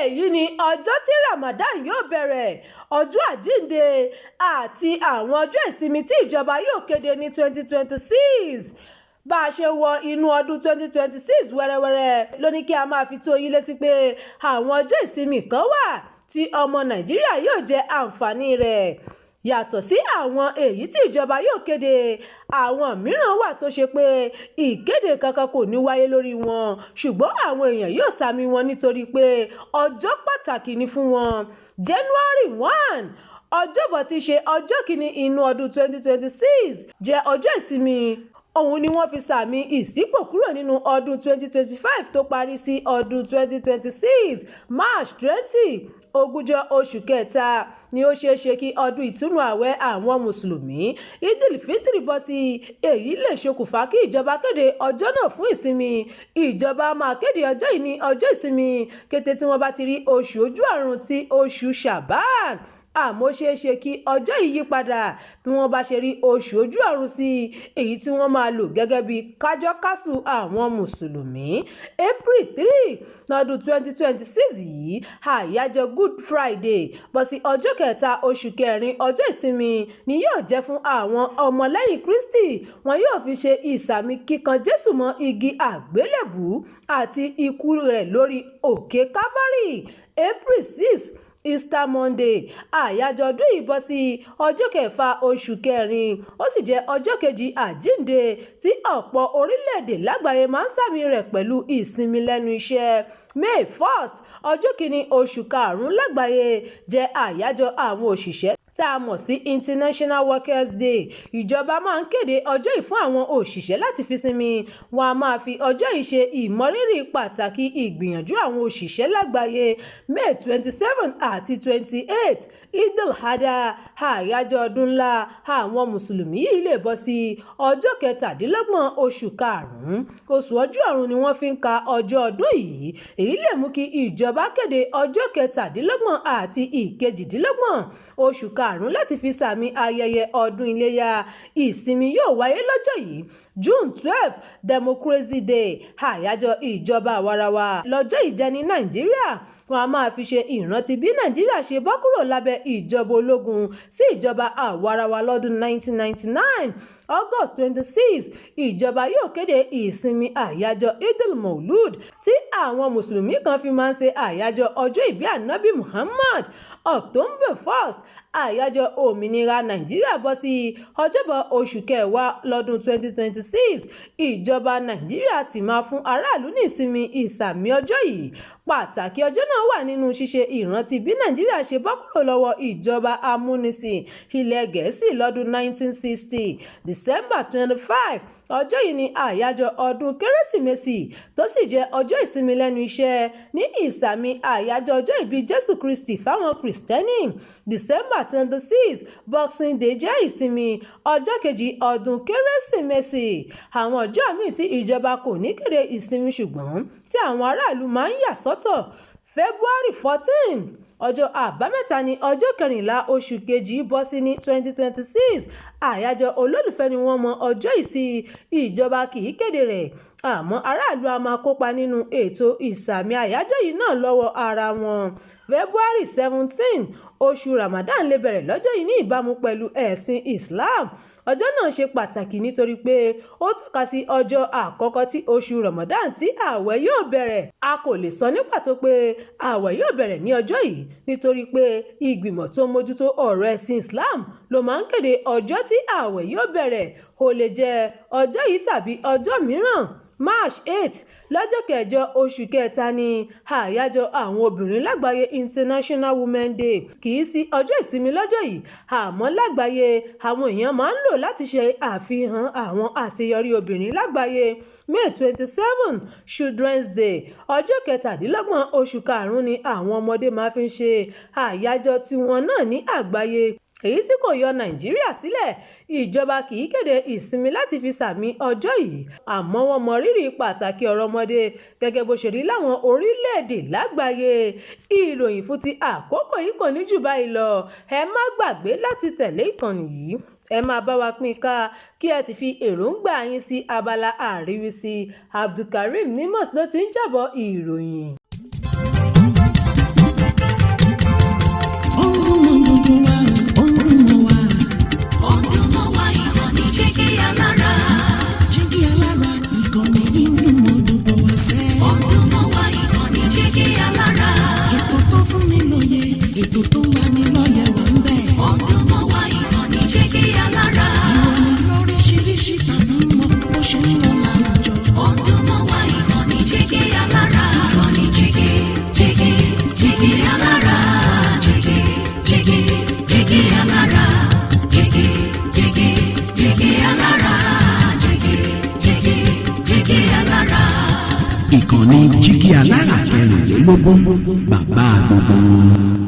èyí ni ọjọ́ tí Ramadan yóò bẹ̀rẹ̀, ọjọ́ àjíǹde àti àwọn ọjọ́ ìsinmi tí ìjọba yóò kéde ní 2026. Bá a ṣe wọ inú ọdún 2026 wẹ́rẹ́wẹ́rẹ́ ló ní kí a máa fi tó yín létí pé àwọn ọjọ́ ìsinmi kan wà tí ọmọ Nàìjíríà yóò jẹ àǹfààní rẹ̀. Yàtọ̀ sí àwọn èyí tí ìjọba yóò kéde, àwọn mìíràn wà tó ṣe pé ìkéde kankan kò ní wáyé lórí wọn, ṣùgbọ́n àwọn èèyàn yóò sàmì wọn nítorí pé ọjọ́ pàtàkì ni fún wọn. January 1, ọjọ́bọ̀ tí í ṣe ọjọ́ kìíní inú ọdún 2026 jẹ́ ọjọ́ ìsinmi. Òun ni wọ́n fi sàmì ìṣípò kúrò nínú ọdún 2025 tó parí sí ọdún 2026 March 20. Ogúnjọ́ oṣù kẹta ni ó ṣeé ṣe kí ọdún ìtúnu ààwẹ̀ àwọn mùsùlùmí Idil Fitri bọ́ sí. Èyí lè ṣokùnfà kí ìjọba kéde ọjọ́ náà fún ìsinmi. Ìjọba máa kéde ọjọ́ yìí ní ọjọ́ ìsinmi kété tí wọ́n bá ti rí oṣù ojú ọ̀run ti oṣù Shaban. Àmọ́ ṣeé ṣe kí ọjọ́ yìí yí padà bí wọ́n bá ṣe rí oṣù ojú ọ̀run sí èyí tí wọ́n máa lò gẹ́gẹ́ bí kájọ́ kásù àwọn mùsùlùmí. April 3 lọ́dún 2026 yìí, àyájọ́ Good Friday bọ́ sí ọjọ́ kẹta oṣù kẹrin, ọjọ́ ìsinmi ni yóò jẹ́ fún àwọn ọmọlẹ́yìn Kristi. Wọn yóò fi ṣe ìsàmì kíkan Jésù mọ́ igi àgbélébùú àti ikú rẹ̀ lórí òkè Calvary. April 6 Easter Monday, àyájọ́ ọdún yìí bọ́ sí ọjọ́ kẹfà oṣù kẹrin, ó sì jẹ́ ọjọ́ kejì àjíǹde tí ọ̀pọ̀ orílẹ̀-èdè lágbàáyé máa ń sàmì rẹ̀ pẹ̀lú ìsinmi lẹ́nu iṣẹ́. May 1st, ọjọ́ kìíní oṣù karùn-ún lágbàáyé jẹ́ àyájọ́ àwọn òṣìṣẹ́ tá a mọ̀ sí International Workers Day. Ìjọba máa ń kéde ọjọ́ yìí fún àwọn òṣìṣẹ́ láti fi sinmi. Wọ́n á máa fi ọjọ́ yìí ṣe ìmọrírì pàtàkì ìgbìyànjú àwọn òṣìṣẹ́ lágbàáyé. May 27 àti 28 Idil Adha, àyájọ́ ọdún ńlá àwọn mùsùlùmí yìí lè bọ́ sí ọjọ́ kẹtàdínlọ́gbọ̀n oṣù karùn-ún. Oṣù ojú ọ̀run ni wọ́n fi ń ka ọjọ́ ọdún yìí. Èyí lè mú kí ìjọba kéde ọjọ́ kẹtàdínlọ́gbọ̀n àti ìkejìdínlọ́gbọ̀n oṣù karùn-ún láti fi sàmì ayẹyẹ ọdún iléyá. Ìsinmi yóò wáyé lọ́jọ́ yìí. June 12 Democracy Day, àyájọ́ ìjọba àwarawa lọ́jọ́ yìí jẹ́ ní Nàìjíríà. Wọ́n á máa fi ṣe ìrántí bí Nàìjíríà ṣe bọ́ kúrò lábẹ́ ìjọba ológun sí ìjọba àwarawa lọ́dún 1999. August 26 ìjọba yóò kéde ìsinmi àyájọ́ Idil Maulud tí àwọn mùsùlùmí kan fi máa ń ṣe àyájọ́ ọjọ́ ìbí Ànábì Muhammad. October 1st àyájọ́ òmìnira Nàìjíríà bọ́ sí ọjọ́bọ̀ oṣù kẹwàá lọ́dún 2026. Ìjọba Nàìjíríà sì máa fún aráàlú ní ìsinmi ìsàmì ọjọ́ yìí. Pàtàkì ọjọ́ náà wà nínú ṣíṣe ìrántí bí Nàìjíríà ṣe bọ́ kúrò lọ́wọ́ ìjọba amúnisìn ilẹ̀ Gẹ̀ẹ́sì lọ́dún 1960. December 25 ọjọ́ yìí ni àyájọ́ ọdún Kérésìmesì tó sì jẹ́ ọjọ́ ìsinmi lẹ́nu iṣẹ́ ní ìsàmì àyájọ́ ọjọ́ ìbí Jésù Kristi fáwọn Kìrìsìtẹ́nì. December 26 Boxing Day jẹ́ ìsinmi ọjọ́ kejì ọdún Kérésìmesì. Àwọn ọjọ́ míì tí ìjọba kò ní kéde ìsinmi ṣùgbọ́n tí àwọn aráàlú máa ń yà sọ́tọ̀. February 14 ọjọ́ àbámẹ́ta ní ọjọ́ kẹrìnlá oṣù kejì bọ́ sí ní 2026. Àyájọ́ olólùfẹ́ ni wọ́n mọ ọjọ́ yìí sí. Ìjọba kì í kéde rẹ̀, àmọ́ aráàlú a máa kópa nínú ètò ìsàmì àyájọ́ yìí náà lọ́wọ́ ara wọn. February 17 oṣù Ramadan lè bẹ̀rẹ̀ lọ́jọ́ yìí ní ìbámu pẹ̀lú ẹ̀sìn Islam. Ọjọ́ náà ṣe pàtàkì nítorí pé ó tọ́ka sí ọjọ́ àkọ́kọ́ tí oṣù Ramadan tí ààwẹ̀ yóò bẹ̀rẹ̀. A kò lè sọ ní pàtó pé ààwẹ̀ yóò bẹ̀rẹ̀ ní ọjọ́ yìí nítorí pé ìgbìmọ̀ tó mójútó ọ̀rọ̀ ẹ̀sìn Islam ló máa ń kéde ọjọ́ tí ààwẹ̀ yóò bẹ̀rẹ̀. Ó lè jẹ́ ọjọ́ yìí tàbí ọjọ́ mìíràn. March 8 lọ́jọ́ kẹjọ oṣù kẹta ni àyájọ́ àwọn obìnrin lágbàáyé International Women Day. Kì í sí ọjọ́ ìsinmi lọ́jọ́ yìí, àmọ́ lágbàáyé àwọn èèyàn máa ń lò láti ṣe àfihàn àwọn àṣeyọrí obìnrin lágbàáyé. May 27 Children's Day, ọjọ́ kẹtàdínlọ́gbọ̀n oṣù karùn-ún ni àwọn ọmọdé máa fi ń ṣe àyájọ́ tiwọn náà ní àgbáyé. Èyí tí kò yọ Nàìjíríà sílẹ̀. Ìjọba kì í kéde ìsinmi láti fi sàmì ọjọ́ yìí, àmọ́ wọ́n mọ rírì pàtàkì ọ̀rọ̀ ọmọdé gẹ́gẹ́ bó ṣe rí láwọn orílẹ̀-èdè lágbàáyé. Ìròyìn fún ti àkókò yìí kò ní jù báyìí lọ. Ẹ má gbàgbé láti tẹ̀lé ìkànnì yìí. Ẹ máa bá wa pín ká kí ẹ sì fi èròǹgbà yín sí abala àríwísí. Abdulkareem Nimos ló ti ń jábọ̀ ìròyìn. Jígí Alára, Jígí Alára, Jígí Alára. Ìkànnì Jígí Alára 24 bàbá gbogbo.